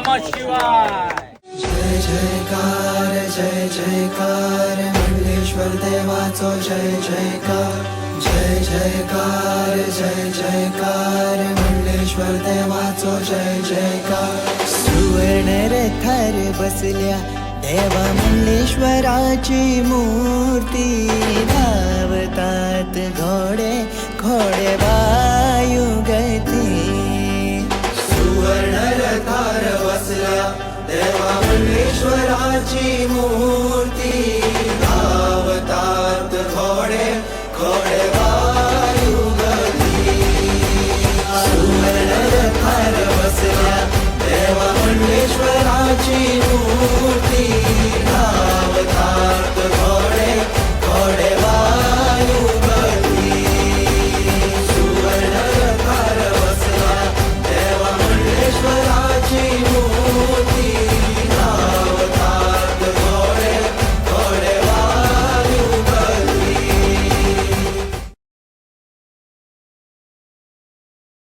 नमः शिवाय. जय जयकार जय जयकार मंडलेश्वर देवाचो जय जयकार. जय जयकार जय जयकार मंडलेश्वर देवाचो जय जयकार. सुवर्ण रथार बसल्या देवा मंडलेश्वराची मूर्ती. धावतात घोडे घोडे वायुगती. सुवर्ण रथार बसल्या देवा मंडलेश्वराची मूर्ती. धावतात घोडे घोडे वायुगती. सुवर्ण रथार बसल्या देवा मंडलेश्वराची मूर्ती.